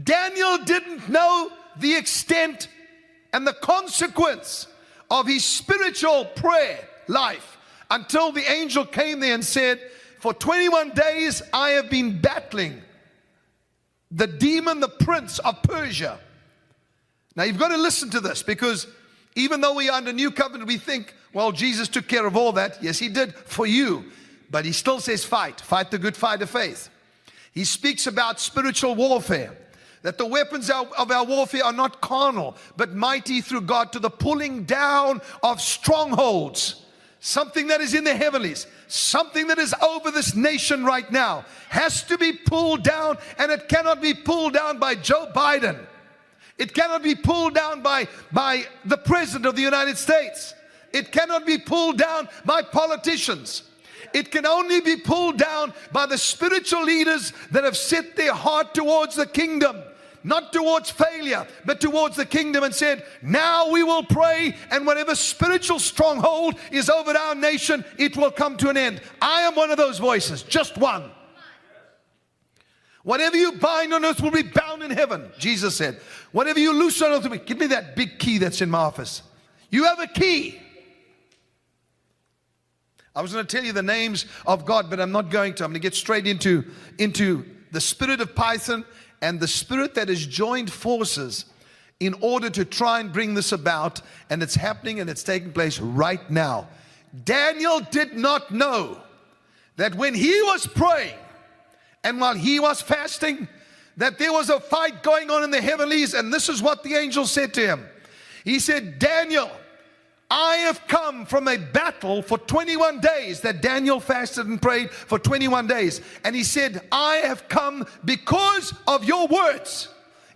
Daniel didn't know the extent and the consequence of his spiritual prayer life until the angel came there and said, for 21 days I have been battling the demon, the prince of Persia. Now you've got to listen to this, because even though we are under new covenant, we think, well, Jesus took care of all that. Yes, he did for you. But he still says fight the good fight of faith. He speaks about spiritual warfare, that the weapons of our warfare are not carnal, but mighty through God to the pulling down of strongholds. Something that is in the heavenlies, something that is over this nation right now, has to be pulled down, and it cannot be pulled down by Joe Biden. It cannot be pulled down by the President of the United States. It cannot be pulled down by politicians. It can only be pulled down by the spiritual leaders that have set their heart towards the kingdom. Not towards failure, but towards the kingdom, and said, now we will pray, and whatever spiritual stronghold is over our nation, it will come to an end. I am one of those voices, just one. Whatever you bind on earth will be bound in heaven, Jesus said. Whatever you loose on earth will be. Give me that big key that's in my office. You have a key. I was going to tell you the names of God, but I'm not going to. I'm going to get straight into the spirit of Python and the spirit that has joined forces in order to try and bring this about. And it's happening, and it's taking place right now. Daniel did not know that when he was praying and while he was fasting, that there was a fight going on in the heavenlies. And this is what the angel said to him. He said, Daniel, I have come from a battle for 21 days. That Daniel fasted and prayed for 21 days. And he said, I have come because of your words.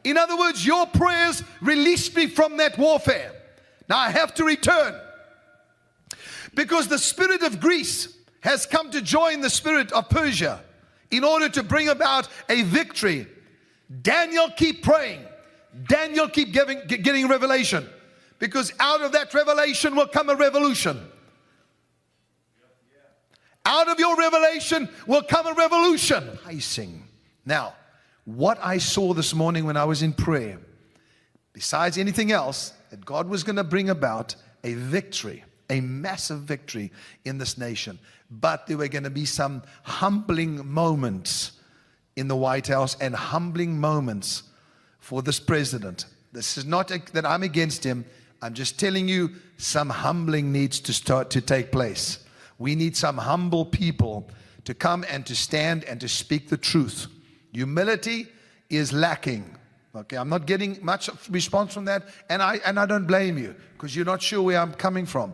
In other words, your prayers released me from that warfare. Now I have to return, because the spirit of Greece has come to join the spirit of Persia in order to bring about a victory. Daniel, keep praying. Daniel, keep getting revelation. Because out of that revelation will come a revolution. Out of your revelation will come a revolution. I sing. Now, what I saw this morning when I was in prayer, besides anything else, that God was going to bring about a victory, a massive victory in this nation. But there were going to be some humbling moments in the White House, and humbling moments for this president. This is not that I'm against him. I'm just telling you, some humbling needs to start to take place. We need some humble people to come and to stand and to speak the truth. Humility is lacking. Okay, I'm not getting much response from that, and I don't blame you, because you're not sure where I'm coming from.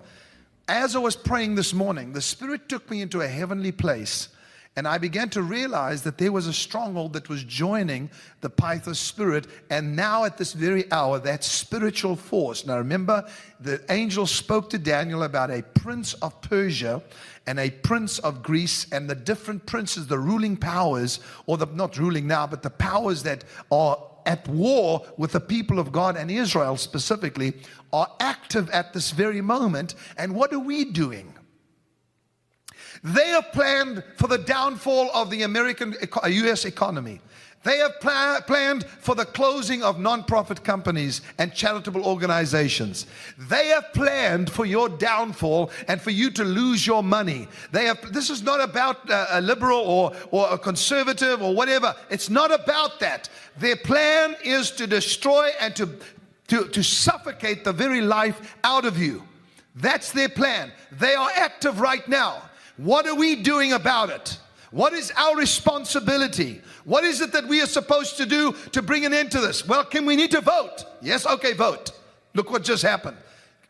As I was praying this morning, the Spirit took me into a heavenly place, and I began to realize that there was a stronghold that was joining the Python spirit. And now at this very hour, that spiritual force. Now remember, the angel spoke to Daniel about a prince of Persia and a prince of Greece, and the different princes, the ruling powers, or the not ruling now, but the powers that are at war with the people of God, and Israel specifically, are active at this very moment. And what are we doing? They have planned for the downfall of the U.S. economy. They have planned for the closing of non-profit companies and charitable organizations. They have planned for your downfall and for you to lose your money. This is not about a liberal or a conservative or whatever. It's not about that. Their plan is to destroy and to suffocate the very life out of you. That's their plan. They are active right now. What are we doing about it? What is our responsibility? What is it that we are supposed to do to bring an end to this? Well, we need to vote. Yes, okay, vote. Look what just happened.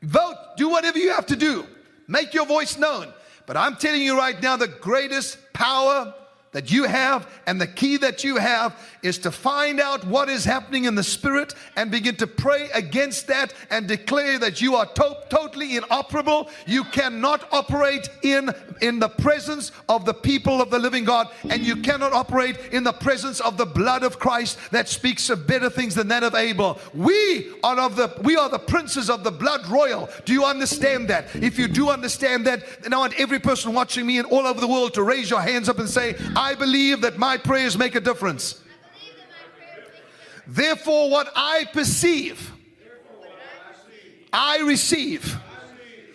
Vote. Do whatever you have to do. Make your voice known. But I'm telling you right now, the greatest power that you have and the key that you have is to find out what is happening in the spirit and begin to pray against that and declare that you are totally inoperable. You cannot operate in the presence of the people of the living God, and you cannot operate in the presence of the blood of Christ that speaks of better things than that of Abel. We are the princes of the blood royal. Do you understand that? If you do understand that, then I want every person watching me and all over the world to raise your hands up and say, I believe that my prayers make a difference. Therefore, what I perceive, I receive.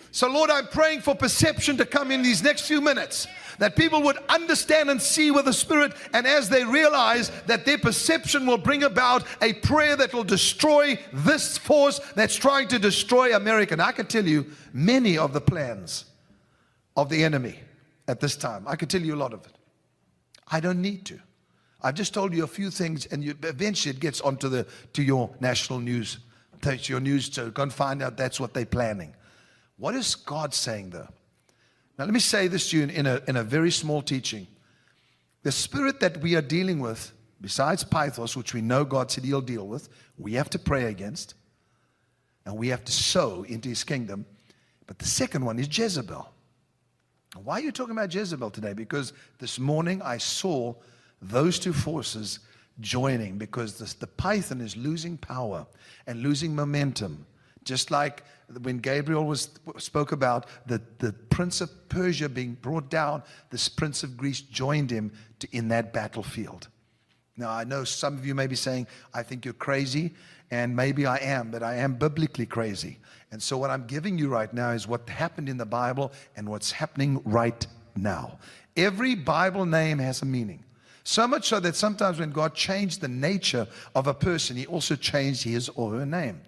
So, Lord, I'm praying for perception to come in these next few minutes, that people would understand and see with the Spirit, and as they realize that their perception will bring about a prayer that will destroy this force that's trying to destroy America. And I can tell you many of the plans of the enemy at this time. I can tell you a lot of it. I don't need to. I've just told you a few things, and eventually it gets onto to your national news, to your news, so go and find out that's what they're planning. What is God saying though? Now let me say this to you in a very small teaching. The spirit that we are dealing with, besides Pythos, which we know God said He'll deal with, we have to pray against, and we have to sow into His kingdom. But the second one is Jezebel. Why are you talking about Jezebel today? Because this morning I saw those two forces joining, because the python is losing power and losing momentum. Just like when Gabriel spoke about the prince of Persia being brought down, this prince of Greece joined him in that battlefield. Now, I know some of you may be saying, I think you're crazy, and maybe I am, but I am biblically crazy. And so what I'm giving you right now is what happened in the Bible and what's happening right now. Every Bible name has a meaning. So much so that sometimes when God changed the nature of a person, He also changed his or her name.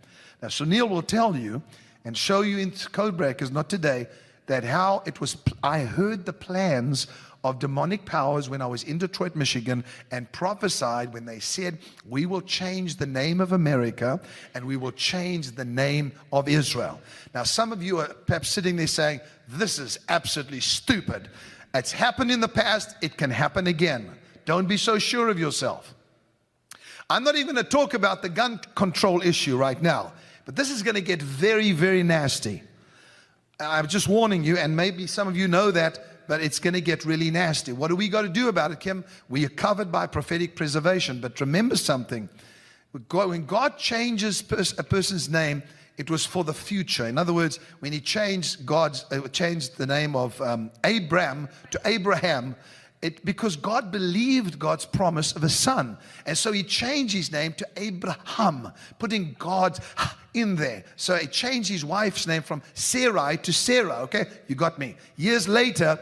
Now, Sunil will tell you and show you in Code Breakers, not today, that how it was. I heard the plans of demonic powers when I was in Detroit, Michigan, and prophesied when they said, we will change the name of America and we will change the name of Israel. Now, some of you are perhaps sitting there saying, this is absolutely stupid. It's happened in the past. It can happen again. Don't be so sure of yourself. I'm not even going to talk about the gun control issue right now, but this is going to get very, very nasty. I'm just warning you, and maybe some of you know that, but it's going to get really nasty. What do we got to do about it, Kim? We are covered by prophetic preservation. But remember something. When God changes a person's name, it was for the future. In other words, when He changed the name of Abram to Abraham, because God believed God's promise of a son. And so He changed his name to Abraham, putting God in there. So He changed his wife's name from Sarai to Sarah. Okay, you got me. Years later,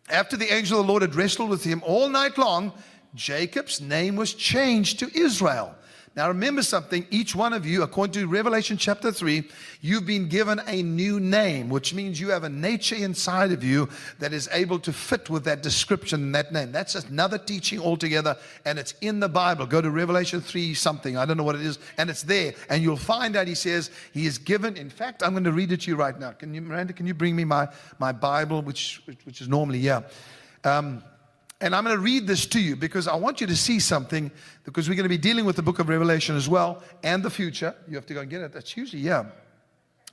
after the angel of the Lord had wrestled with him all night long, Jacob's name was changed to Israel. Now remember something, each one of you, according to Revelation chapter 3, you've been given a new name, which means you have a nature inside of you that is able to fit with that description and that name. That's another teaching altogether, and it's in the Bible. Go to Revelation 3 something, I don't know what it is, and it's there. And you'll find out He says He is given, in fact, I'm going to read it to you right now. Miranda, can you bring me my Bible, which is normally, yeah. And I'm going to read this to you because I want you to see something, because we're going to be dealing with the book of Revelation as well and the future. You have to go and get it. That's usually, yeah.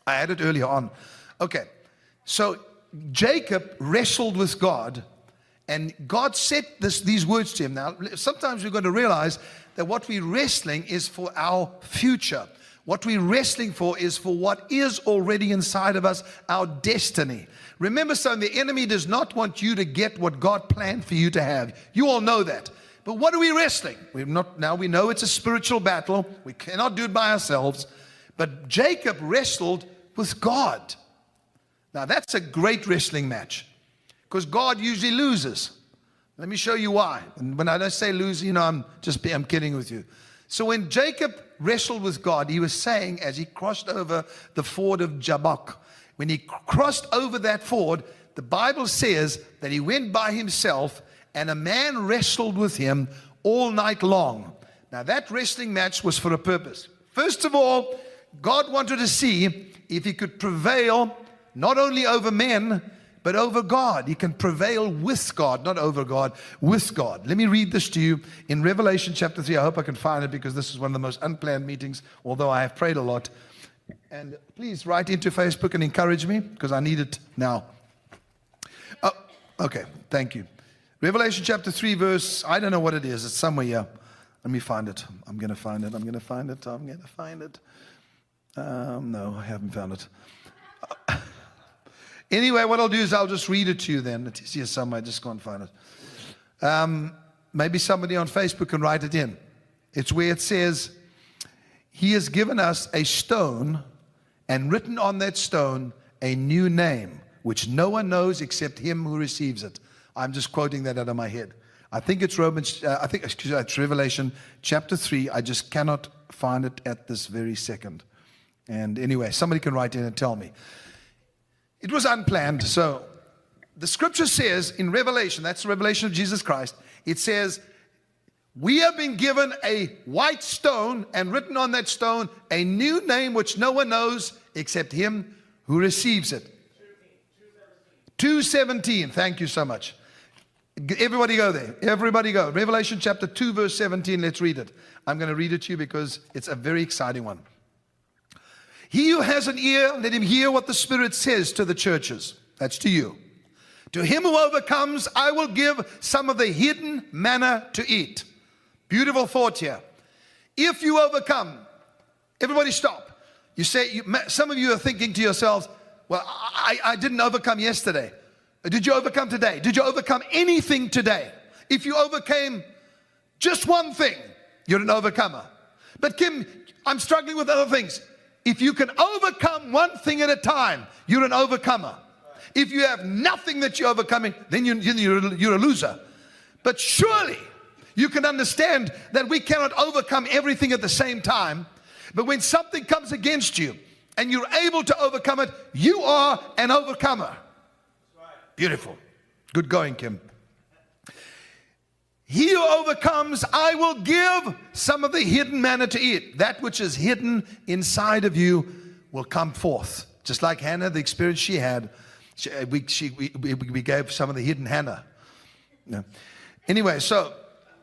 I had it earlier on. Okay. So Jacob wrestled with God, and God said these words to him. Now, sometimes we're going to realize that what we're wrestling is for our future. What we're wrestling for is for what is already inside of us, our destiny. Remember something, the enemy does not want you to get what God planned for you to have. You all know that. But what are we wrestling? Now we know it's a spiritual battle. We cannot do it by ourselves. But Jacob wrestled with God. Now that's a great wrestling match, because God usually loses. Let me show you why. And when I don't say lose, I'm kidding with you. So when Jacob wrestled with God, he was saying, as he crossed over the ford of Jabbok, when he crossed over that ford, the Bible says that he went by himself and a man wrestled with him all night long. Now that wrestling match was for a purpose. First of all, God wanted to see if He could prevail not only over men, but over God. He can prevail with God, not over God, with God. Let me read this to you in Revelation chapter 3. I hope I can find it, because this is one of the most unplanned meetings, although I have prayed a lot. And please write into Facebook and encourage me, because I need it now. Oh, okay, thank you. Revelation chapter 3 verse, I don't know what it is. It's somewhere here. Let me find it. I'm going to find it. No, I haven't found it. Anyway, what I'll do is I'll just read it to you then. It's here somewhere. Just go and find it. Maybe somebody on Facebook can write it in. It's where it says, He has given us a stone, and written on that stone a new name, which no one knows except him who receives it. I'm just quoting that out of my head. I think it's it's Revelation chapter 3. I just cannot find it at this very second. And anyway, somebody can write in and tell me. It was unplanned. So the scripture says in Revelation, that's the revelation of Jesus Christ, it says, we have been given a white stone, and written on that stone a new name which no one knows except him who receives it. 2:17. Thank you so much. Everybody go there. Everybody go. Revelation chapter 2 verse 17. Let's read it. I'm going to read it to you because it's a very exciting one. He who has an ear, let him hear what the Spirit says to the churches. That's to you. To him who overcomes, I will give some of the hidden manna to eat. Beautiful thought here. If you overcome, everybody stop. You say, some of you are thinking to yourselves, well, I didn't overcome yesterday. Did you overcome today? Did you overcome anything today? If you overcame just one thing, you're an overcomer. But Kim, I'm struggling with other things. If you can overcome one thing at a time, you're an overcomer. If you have nothing that you're overcoming, then you're a loser. But surely you can understand that we cannot overcome everything at the same time. But when something comes against you and you're able to overcome it, you are an overcomer. Beautiful. Good going, Kim. He who overcomes, I will give some of the hidden manna to eat. That which is hidden inside of you will come forth. Just like Hannah, the experience she had, we gave some of the hidden Hannah. No. Anyway, so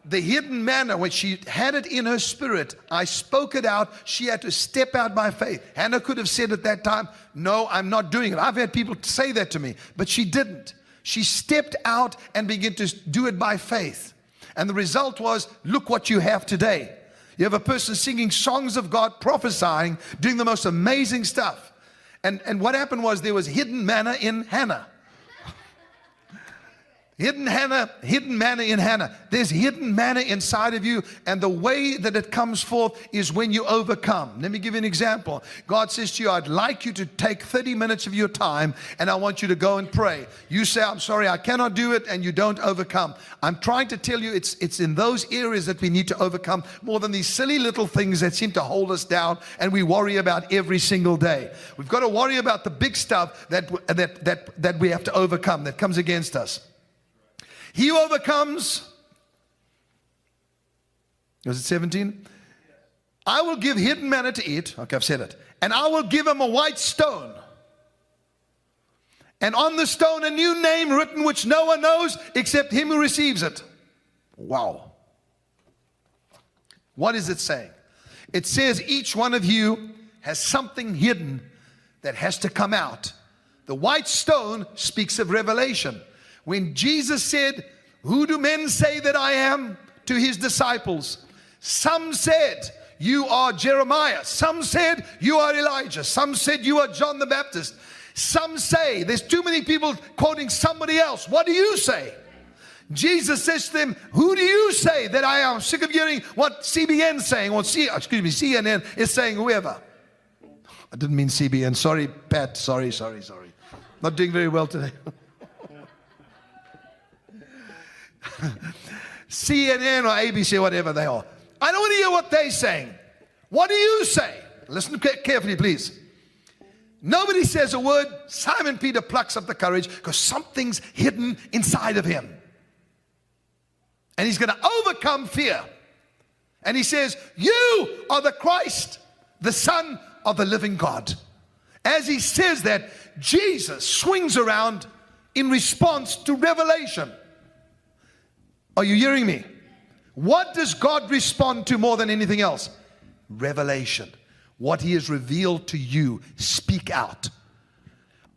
the hidden manna, when she had it in her spirit, I spoke it out. She had to step out by faith. Hannah could have said at that time, no, I'm not doing it. I've had people say that to me, but she didn't. She stepped out and began to do it by faith. And the result was, look what you have today. You have a person singing songs of God, prophesying, doing the most amazing stuff. And what happened was there was hidden manna in Hannah. Hidden manna in Hannah. There's hidden manna inside of you, and the way that it comes forth is when you overcome. Let me give you an example. God says to you, I'd like you to take 30 minutes of your time, and I want you to go and pray. You say, I'm sorry, I cannot do it, and you don't overcome. I'm trying to tell you it's in those areas that we need to overcome more than these silly little things that seem to hold us down and we worry about every single day. We've got to worry about the big stuff that we have to overcome, that comes against us. He who overcomes, was it 17? I will give hidden manna to eat. Okay, I've said it. And I will give him a white stone. And on the stone a new name written which no one knows except him who receives it. Wow. What is it saying? It says each one of you has something hidden that has to come out. The white stone speaks of revelation. When Jesus said, who do men say that I am? To his disciples, some said, you are Jeremiah. Some said, you are Elijah. Some said, you are John the Baptist. Some say, there's too many people quoting somebody else. What do you say? Jesus says to them, who do you say that I am? I'm sick of hearing what CBN is saying, or CNN is saying, whoever. I didn't mean CBN. Sorry, Pat. Sorry. Not doing very well today. CNN or ABC, whatever they are. I don't want to hear what they're saying. What do you say? Listen carefully, please. Nobody says a word. Simon Peter plucks up the courage because something's hidden inside of him. And he's going to overcome fear. And he says, you are the Christ, the Son of the living God. As he says that, Jesus swings around in response to revelation. Are you hearing me? What does God respond to more than anything else? Revelation. What he has revealed to you, speak out.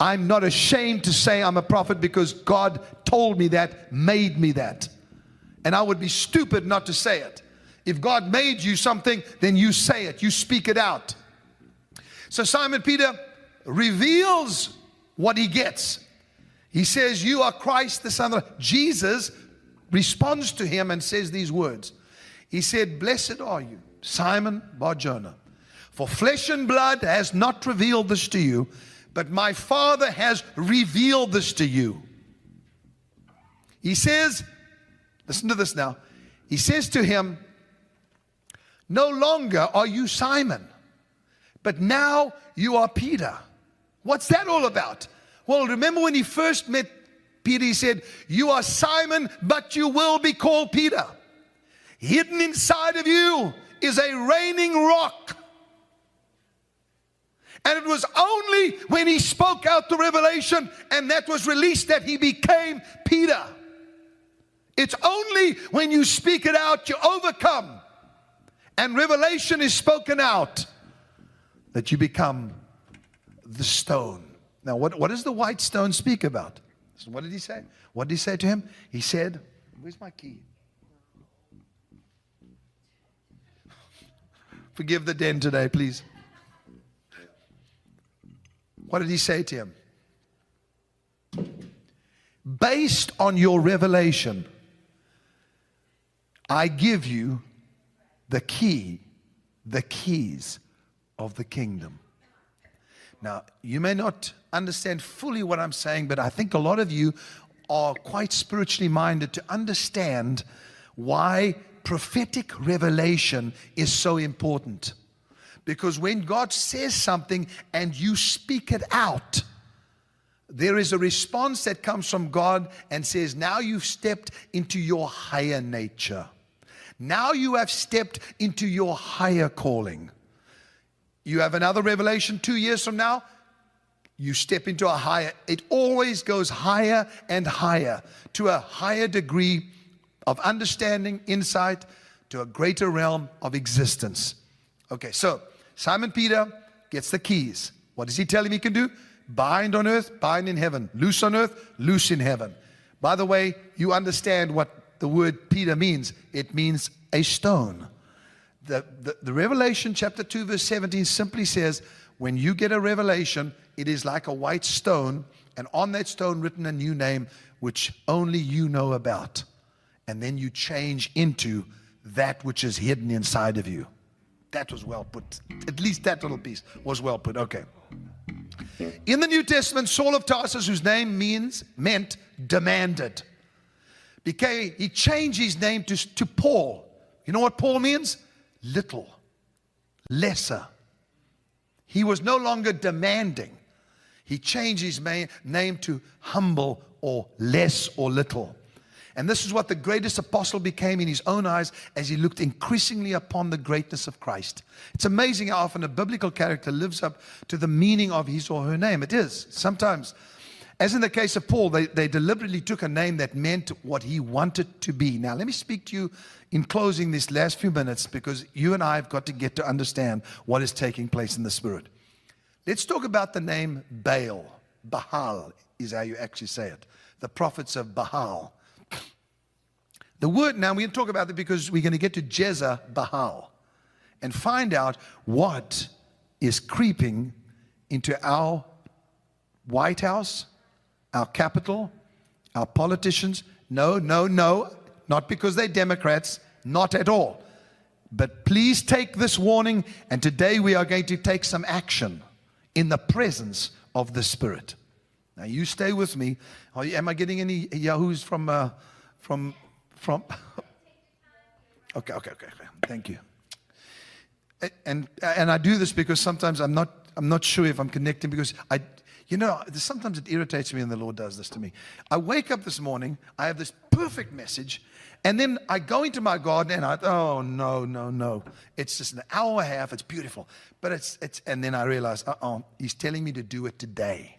I'm not ashamed to say I'm a prophet because God told me that, made me that. And I would be stupid not to say it. If God made you something, then you say it, you speak it out. So Simon Peter reveals what he gets. He says, you are Christ, the Son of God. Jesus responds to him and says these words. He said, blessed are you, Simon Bar-Jonah, for flesh and blood has not revealed this to you, but my Father has revealed this to you. He says, listen to this now. He says to him, no longer are you Simon, but now you are Peter. What's that all about? Well, remember when he first met Peter, he said, you are Simon, but you will be called Peter. Hidden inside of you is a reigning rock. And it was only when he spoke out the revelation and that was released that he became Peter. It's only when you speak it out, you overcome, and revelation is spoken out, that you become the stone. Now, what does the white stone speak about? So what did he say? What did he say to him? He said, where's my key? Forgive the den today, please. What did he say to him? Based on your revelation, I give you the key, the keys of the kingdom. Now, you may not understand fully what I'm saying, but I think a lot of you are quite spiritually minded to understand why prophetic revelation is so important. Because when God says something and you speak it out, there is a response that comes from God and says, now you've stepped into your higher nature. Now you have stepped into your higher calling. You have another revelation 2 years from now, you step into a higher. It always goes higher and higher to a higher degree of understanding, insight, to a greater realm of existence. Okay, so Simon Peter gets the keys. What does he tell him he can do? Bind on earth, bind in heaven. Loose on earth, loose in heaven. By the way, you understand what the word Peter means. It means a stone. The Revelation chapter 2 verse 17 simply says, when you get a revelation, it is like a white stone, and on that stone written a new name, which only you know about. And then you change into that which is hidden inside of you. That was well put. At least that little piece was well put. Okay. In the New Testament, Saul of Tarsus, whose name meant demanded, he changed his name to Paul. You know what Paul means? Little, lesser. He was no longer demanding. He changed his name to humble or less or little. And this is what the greatest apostle became in his own eyes as he looked increasingly upon the greatness of Christ. It's amazing how often a biblical character lives up to the meaning of his or her name. It is. Sometimes, as in the case of Paul, they deliberately took a name that meant what he wanted to be. Now, let me speak to you in closing these last few minutes, because you and I have got to get to understand what is taking place in the Spirit. Let's talk about the name Baal. Baal is how you actually say it. The prophets of Baal. The word, now we're going to talk about it because we're going to get to Jezebel and find out what is creeping into our White House, our capital, our politicians. No, not because they're Democrats, not at all. But please take this warning, and today we are going to take some action in the presence of the Spirit. Now you stay with me. Am I getting any yahoos from Okay. Thank you. And I do this because sometimes I'm not sure if I'm connecting, because sometimes it irritates me, and the Lord does this to me. I wake up this morning, I have this perfect message, and then I go into my garden and no. It's just an hour and a half, it's beautiful. But and then I realize, he's telling me to do it today.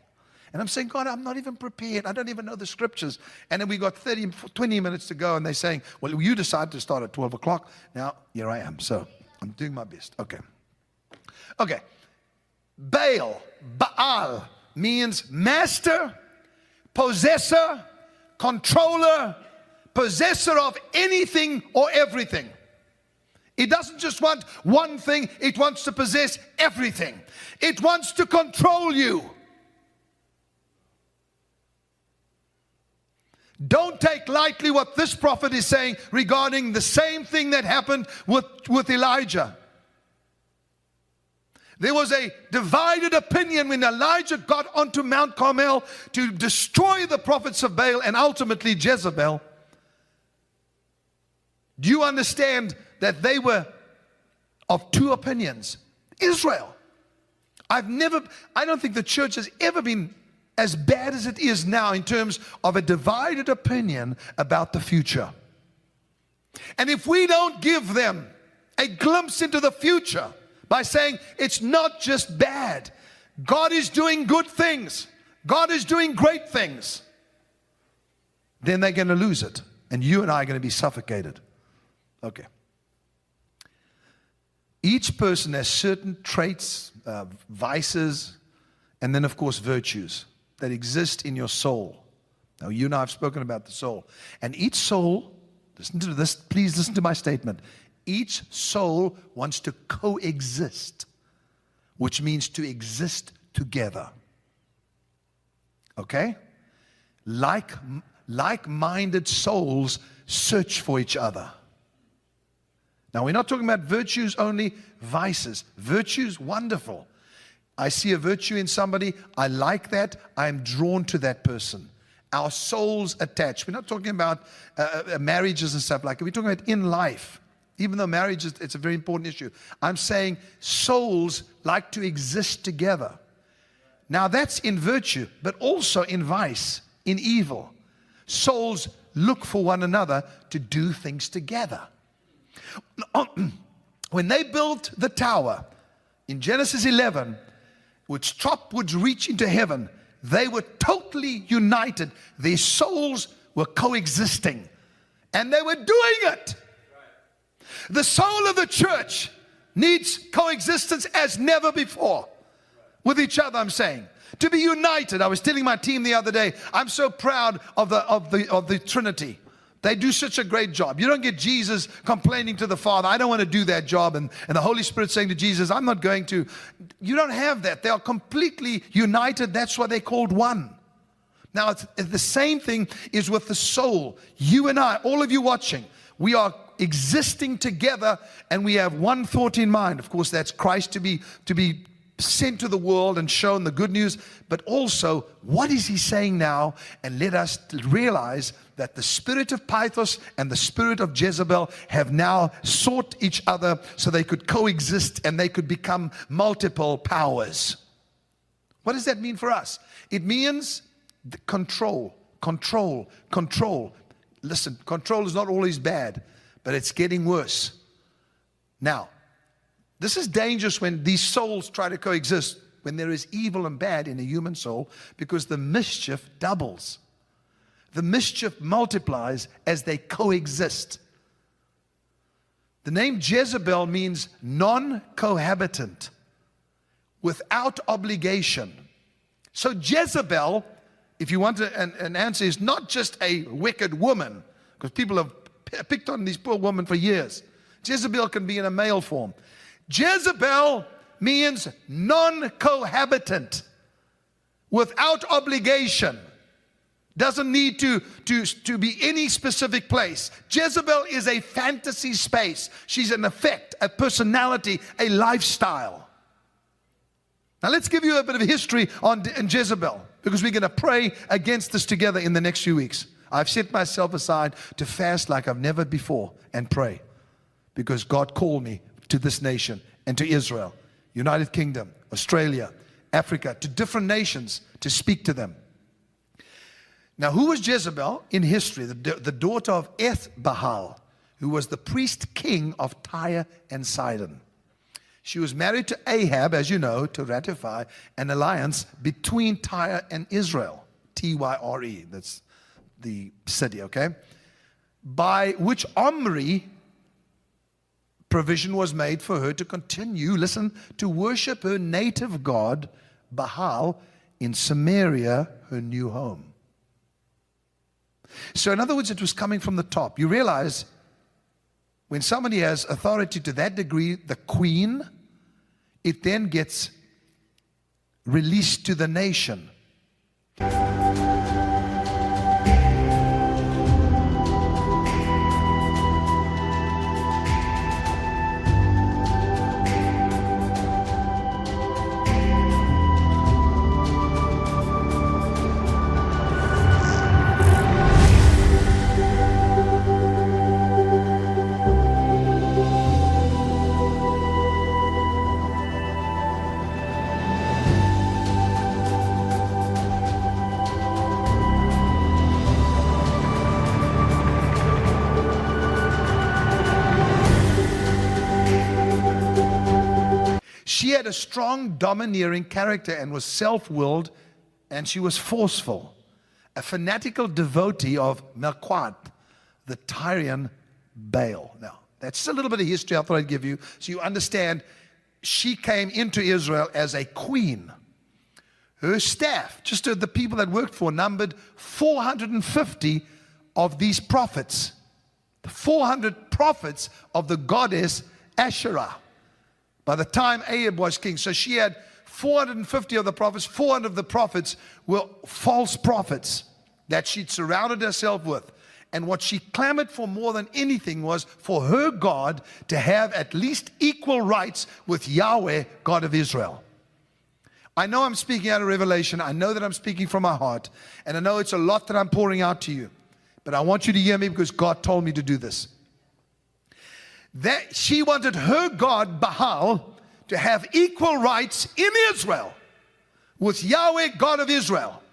And I'm saying, God, I'm not even prepared. I don't even know the scriptures. And then we got 20 minutes to go, and they're saying, well, you decided to start at 12 o'clock. Now, here I am. So I'm doing my best. Okay. Baal means master, possessor, controller, possessor of anything or everything. It doesn't just want one thing. It wants to possess everything. It wants to control you. Don't take lightly what this prophet is saying regarding the same thing that happened with Elijah. There was a divided opinion when Elijah got onto Mount Carmel to destroy the prophets of Baal and ultimately Jezebel. Do you understand that they were of two opinions? Israel. I don't think the church has ever been as bad as it is now in terms of a divided opinion about the future. And if we don't give them a glimpse into the future by saying it's not just bad, God is doing good things, God is doing great things, then they're going to lose it. And you and I are going to be suffocated. Okay. Each person has certain traits, vices, and then, of course, virtues that exist in your soul. Now, you and I have spoken about the soul. And each soul, listen to this, please listen to my statement. Each soul wants to coexist, which means to exist together. Okay? Like-minded souls search for each other. Now, we're not talking about virtues only, vices. Virtues, wonderful. I see a virtue in somebody, I like that, I'm drawn to that person. Our souls attach. We're not talking about marriages and stuff like that. We're talking about in life. Even though marriage is it's a very important issue. I'm saying souls like to exist together. Now, that's in virtue, but also in vice, in evil. Souls look for one another to do things together. When they built the tower in Genesis 11, which top would reach into heaven, they were totally united. Their souls were coexisting, and they were doing it. The soul of the church needs coexistence as never before with each other. I'm saying to be united. I was telling my team the other day, I'm so proud of the Trinity. They do such a great job. You don't get Jesus complaining to the Father, I don't want to do that job, and the Holy Spirit saying to Jesus, I'm not going to. You don't have that. They are completely united. That's why they're called one. Now, it's the same thing is with the soul. You and I, all of you watching, we are existing together, and we have one thought in mind. Of course, that's Christ to be sent to the world and shown the good news, but also what is he saying now? And let us realize that the spirit of Pythos and the spirit of Jezebel have now sought each other so they could coexist and they could become multiple powers. What does that mean for us? It means control. Listen, control is not always bad, but it's getting worse. Now, this is dangerous when these souls try to coexist, when there is evil and bad in a human soul, because the mischief doubles. The mischief multiplies as they coexist. The name Jezebel means non-cohabitant, without obligation. So Jezebel, if you want an answer, is not just a wicked woman, because people have picked on these poor women for years. Jezebel can be in a male form. Jezebel means non-cohabitant, without obligation. Doesn't need to be any specific place. Jezebel is a fantasy space. She's an effect, a personality, a lifestyle. Now let's give you a bit of history on Jezebel, because we're going to pray against this together in the next few weeks. I've set myself aside to fast like I've never before and pray, because God called me to this nation and to Israel, United Kingdom, Australia, Africa, to different nations to speak to them. Now, who was Jezebel in history? The daughter of Ethbaal, who was the priest king of Tyre and Sidon. She was married to Ahab, as you know, to ratify an alliance between Tyre and Israel. Tyre, that's the city, okay? By which Omri provision was made for her to continue, listen, to worship her native god, Baal, in Samaria, her new home. So in other words, it was coming from the top. You realize when somebody has authority to that degree, the queen, it then gets released to the nation. She had a strong, domineering character and was self-willed, and she was forceful. A fanatical devotee of Melquat, the Tyrian Baal. Now, that's just a little bit of history I thought I'd give you, so you understand she came into Israel as a queen. Her staff, just the people that worked for, numbered 450 of these prophets. The 400 prophets of the goddess Asherah. By the time Ahab was king, so she had 450 of the prophets. 400 of the prophets were false prophets that she'd surrounded herself with. And what she clamored for more than anything was for her God to have at least equal rights with Yahweh, God of Israel. I know I'm speaking out of revelation. I know that I'm speaking from my heart. And I know it's a lot that I'm pouring out to you. But I want you to hear me because God told me to do this. That she wanted her God, Baal, to have equal rights in Israel with Yahweh, God of Israel.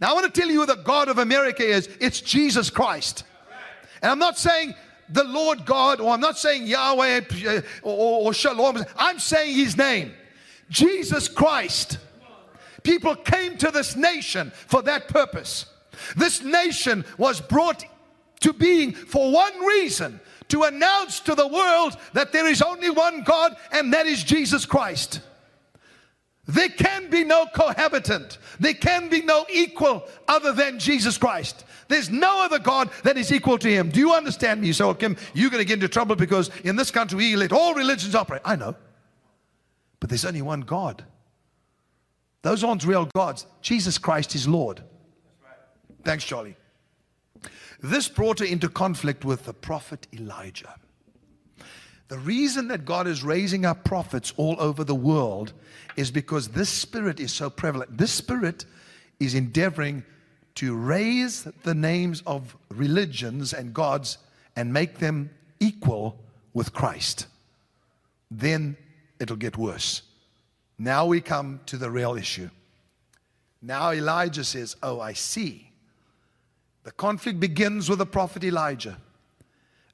Now I want to tell you who the God of America is. It's Jesus Christ. And I'm not saying the Lord God, or I'm not saying Yahweh or Shalom. I'm saying His name. Jesus Christ. People came to this nation for that purpose. This nation was brought to being for one reason: to announce to the world that there is only one God, and that is Jesus Christ. There can be no cohabitant. There can be no equal other than Jesus Christ. There's no other God that is equal to Him. Do you understand me? You say, well, Kim, you're going to get into trouble because in this country we let all religions operate. I know. But there's only one God. Those aren't real gods. Jesus Christ is Lord. Thanks, Charlie. This brought her into conflict with the prophet Elijah. The reason that God is raising up prophets all over the world is because this spirit is so prevalent. This spirit is endeavoring to raise the names of religions and gods and make them equal with Christ. Then it'll get worse. Now we come to the real issue. Now Elijah says, oh, I see. The conflict begins with the prophet Elijah.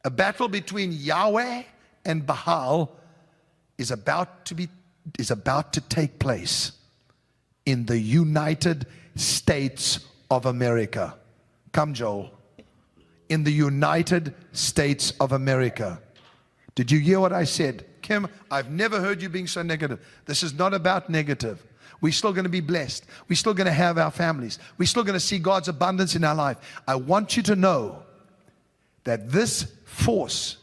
A battle between Yahweh and Baal is about to take place in the United States of America. Come, Joel. In the United States of America. Did you hear what I said? Kim, I've never heard you being so negative. This is not about negative. We're still going to be blessed. We're still going to have our families. We're still going to see God's abundance in our life. I want you to know that this force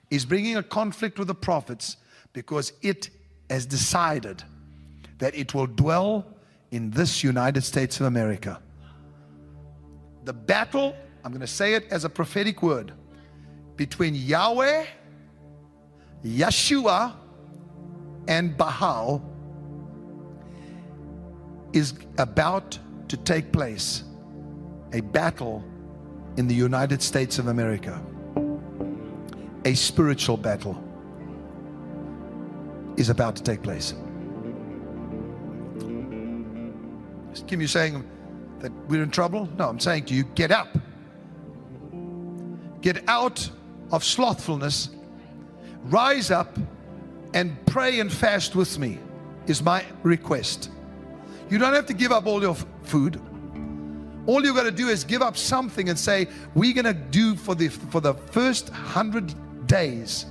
is bringing a conflict with the prophets because it has decided that it will dwell in this United States of America. The battle, I'm going to say it as a prophetic word, between Yahweh, Yeshua, and Baal is about to take place. A battle in the United States of America. A spiritual battle is about to take place. Kim, you saying that we're in trouble? No, I'm saying to you, get up. Get out of slothfulness. Rise up and pray and fast with me is my request. You don't have to give up all your food. All you got to do is give up something and say, we're going to do for the first 100 days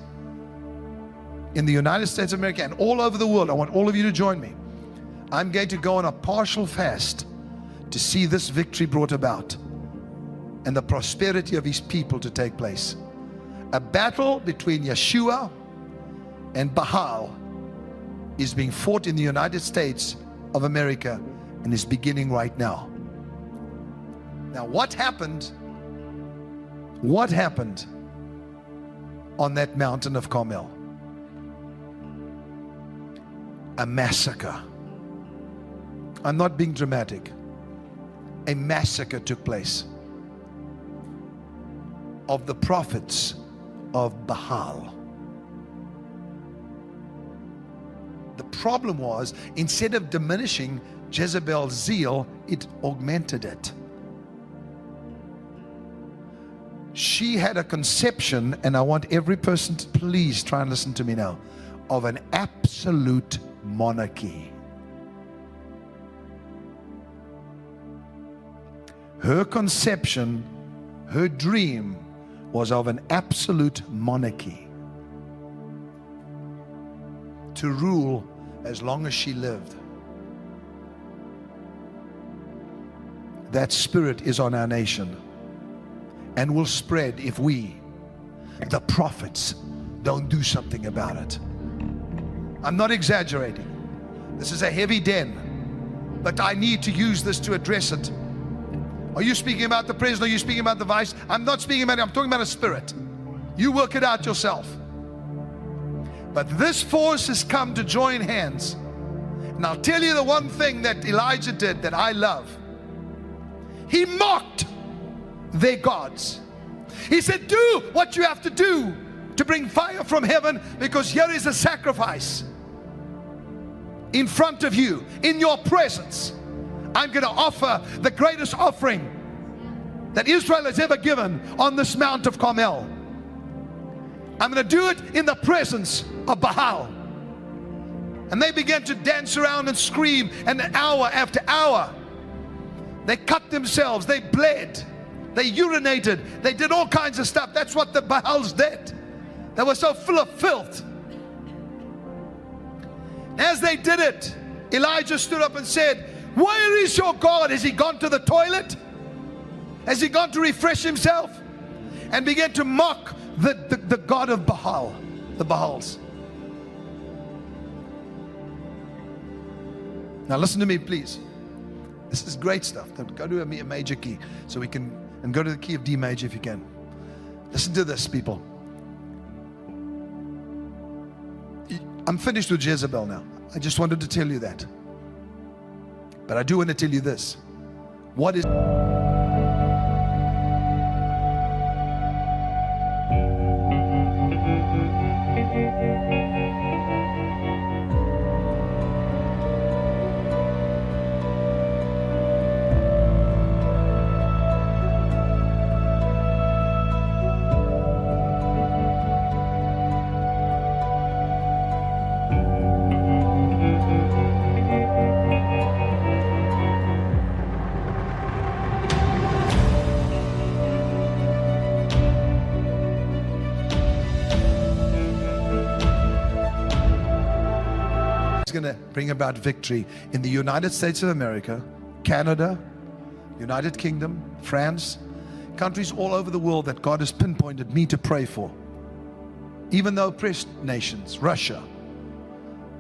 in the United States of America and all over the world. I want all of you to join me. I'm going to go on a partial fast to see this victory brought about and the prosperity of His people to take place. A battle between Yeshua and Baal is being fought in the United States of America and is beginning right now. Now, what happened? What happened on that mountain of Carmel? A massacre. I'm not being dramatic. A massacre took place of the prophets of Baal. The problem was, instead of diminishing Jezebel's zeal, it augmented it. She had a conception, and I want every person to please try and listen to me now, of an absolute monarchy. Her conception, her dream was of an absolute monarchy, to rule as long as she lived. That spirit is on our nation and will spread if we, the prophets, don't do something about it. I'm not exaggerating. This is a heavy den, but I need to use this to address it. Are you speaking about the president? Are you speaking about the vice? I'm not speaking about it. I'm talking about a spirit. You work it out yourself. But this force has come to join hands. And I'll tell you the one thing that Elijah did that I love. He mocked their gods. He said, do what you have to do to bring fire from heaven, because here is a sacrifice in front of you, in your presence. I'm going to offer the greatest offering that Israel has ever given on this Mount of Carmel. I'm going to do it in the presence of Baal. And they began to dance around and scream, and hour after hour they cut themselves, they bled, they urinated, they did all kinds of stuff. That's what the Baals did. They were so full of filth. As they did it, Elijah stood up and said, where is your God? Has he gone to the toilet? Has he gone to refresh himself? And began to mock the God of Baal, the Baals. Now listen to me, please. This is great stuff. Go to a major key so we can, and go to the key of D major if you can. Listen to this, people. I'm finished with Jezebel now. I just wanted to tell you that. But I do want to tell you this. What is... going to bring about victory in the United States of America, Canada, United Kingdom, France, countries all over the world that God has pinpointed me to pray for. Even though oppressed nations, Russia,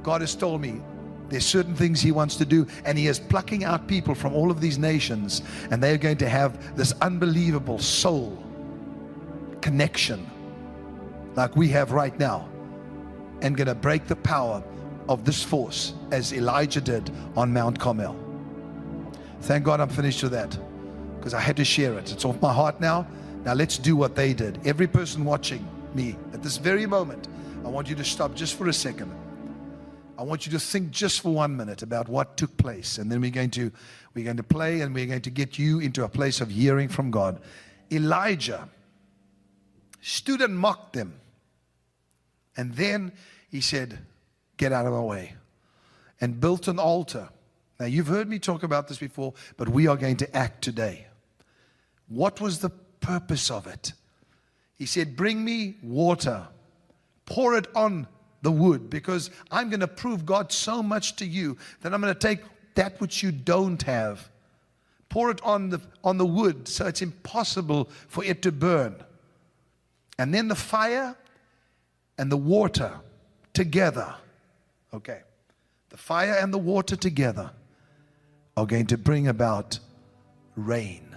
God has told me there's certain things he wants to do, and he is plucking out people from all of these nations, and they are going to have this unbelievable soul connection like we have right now, and going to break the power of this force as Elijah did on Mount Carmel. Thank God I'm finished with that, because I had to share it. It's off my heart now. Now let's do what they did. Every person watching me at this very moment, I want you to stop just for a second. I want you to think just for 1 minute about what took place, and then we're going to play, and we're going to get you into a place of hearing from God. Elijah stood and mocked them, and then he said, get out of my way, and built an altar. Now you've heard me talk about this before, but we are going to act today. What was the purpose of it? He said, bring me water, pour it on the wood, because I'm going to prove God so much to you that I'm going to take that which you don't have, pour it on the wood so it's impossible for it to burn. And then the fire and the water together, okay, the fire and the water together are going to bring about rain.